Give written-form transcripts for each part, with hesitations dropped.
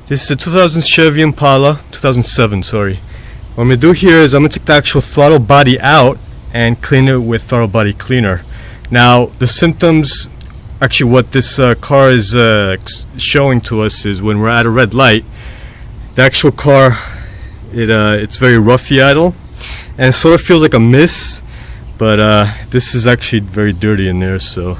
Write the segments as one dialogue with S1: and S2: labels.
S1: This is a 2000 Chevy Impala, 2007, sorry. What I'm going to do here is I'm going to take the actual throttle body out and clean it with throttle body cleaner. Now, the symptoms, actually what this car is showing to us is when we're at a red light, the actual car, it's very roughy idle, and it sort of feels like a miss, but this is actually very dirty in there, so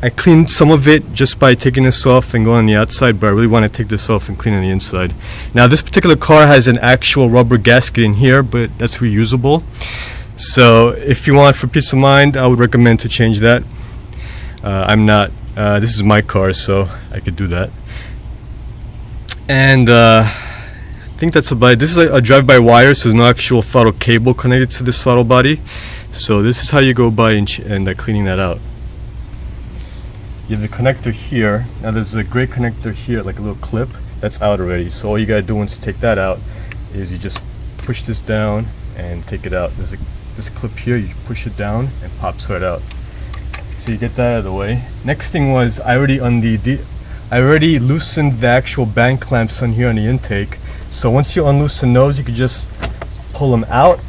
S1: I cleaned some of it just by taking this off and going on the outside, but I really want to take this off and clean on the inside. Now, this particular car has an actual rubber gasket in here, but that's reusable. So if you want for peace of mind, I would recommend to change that. I'm not, this is my car, so I could do that. And I think that's about it. This is a drive-by wire, so there's no actual throttle cable connected to this throttle body. So this is how you go by and cleaning that out. You have the connector here. Now there's a gray connector here, like a little clip, that's out already. So all you gotta do once you take that out is you just push this down and take it out. There's this clip here, you push it down and it pops right out. So you get that out of the way. Next thing was I already loosened the actual band clamps on here on the intake. So once you unloosen those, you could just pull them out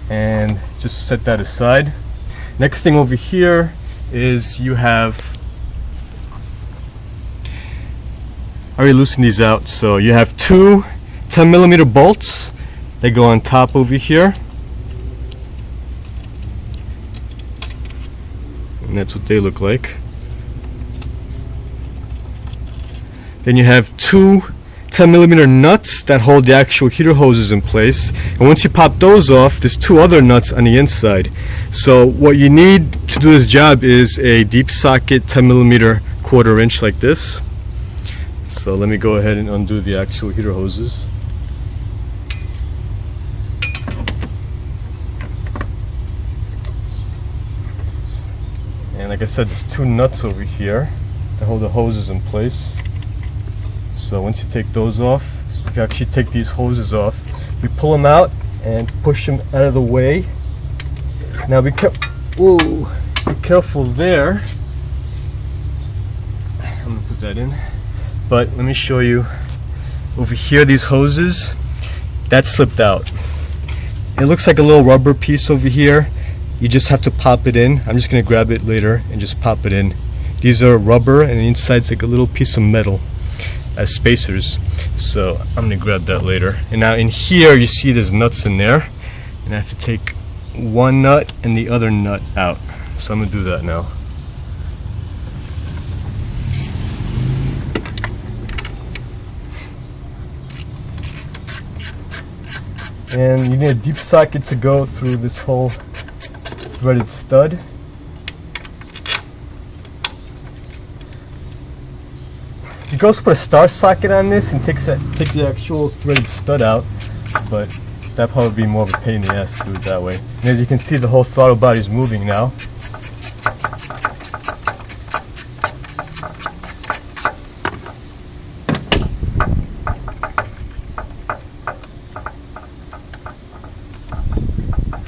S1: and just set that aside. Next thing over here is you have, I already loosened these out, so you have two 10mm bolts. They go on top over here, and that's what they look like. Then you have two 10mm nuts that hold the actual heater hoses in place, and once you pop those off, there's two other nuts on the inside. So what you need to do this job is a deep socket 10mm 1/4 inch like this. So let me go ahead and undo the actual heater hoses. And like I said, there's two nuts over here that hold the hoses in place. So once you take those off, you can actually take these hoses off. You pull them out and push them out of the way. Now be careful there. I'm gonna put that in. But let me show you. Over here, these hoses, that slipped out. It looks like a little rubber piece over here. You just have to pop it in. I'm just gonna grab it later and just pop it in. These are rubber and the inside's like a little piece of metal as spacers, so I'm gonna grab that later. And now in here you see there's nuts in there, and I have to take one nut and the other nut out, so I'm gonna do that now. And you need a deep socket to go through this whole threaded stud. You can also put a star socket on this and take the actual threaded stud out, but that'd probably be more of a pain in the ass to do it that way. And as you can see, the whole throttle body is moving now.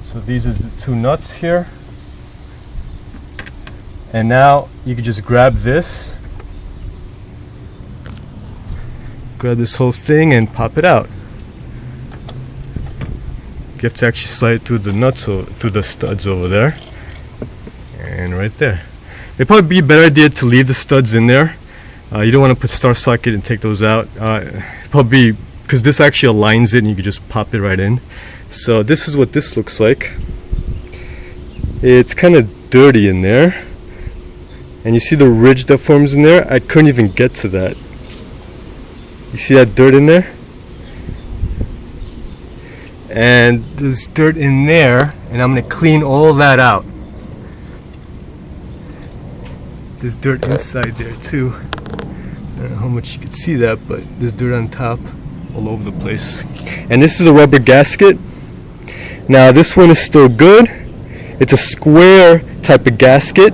S1: So these are the two nuts here. And now you can just grab this. Grab this whole thing and pop it out. You have to actually slide it through the nuts, through the studs over there, and right there. It'd probably be a better idea to leave the studs in there. You don't want to put star socket and take those out. Probably because this actually aligns it, and you can just pop it right in. So this is what this looks like. It's kind of dirty in there, and you see the ridge that forms in there. I couldn't even get to that. You see that dirt in there? And there's dirt in there, and I'm going to clean all that out. There's dirt inside there too. I don't know how much you can see that, but there's dirt on top all over the place. And this is the rubber gasket. Now this one is still good. It's a square type of gasket.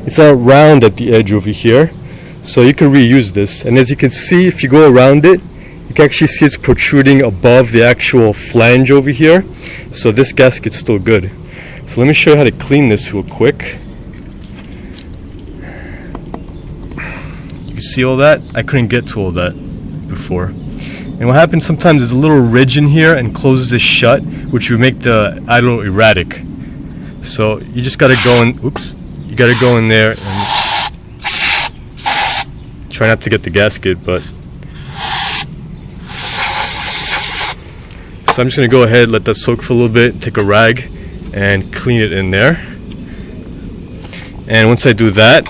S1: It's not round at the edge over here. So you can reuse this, and as you can see, if you go around it, you can actually see it's protruding above the actual flange over here. So this gasket's still good. So let me show you how to clean this real quick. You You see all that? I couldn't get to all that before. And what happens sometimes is a little ridge in here and closes this shut, which would make the idle erratic. So you just gotta go in, oops, you gotta go in there and try not to get the gasket, but. So I'm just gonna go ahead, let that soak for a little bit, take a rag and clean it in there. And once I do that,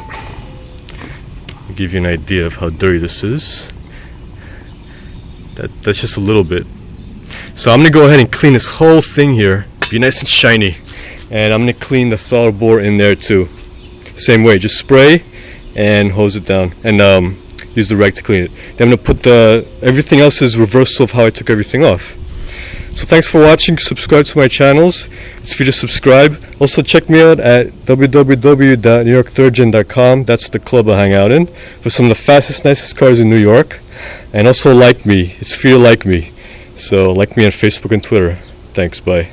S1: I'll give you an idea of how dirty this is. That's just a little bit. So I'm gonna go ahead and clean this whole thing here, be nice and shiny. And I'm gonna clean the throttle bore in there too. Same way, just spray and hose it down, and use the rag to clean it. Then I'm gonna put everything else is reversal of how I took everything off. So thanks for watching. Subscribe to my channels. It's free to subscribe. Also check me out at www.newyorkthirdgen.com. That's the club I hang out in for some of the fastest, nicest cars in New York. And also like me. It's free to like me. So like me on Facebook and Twitter. Thanks. Bye.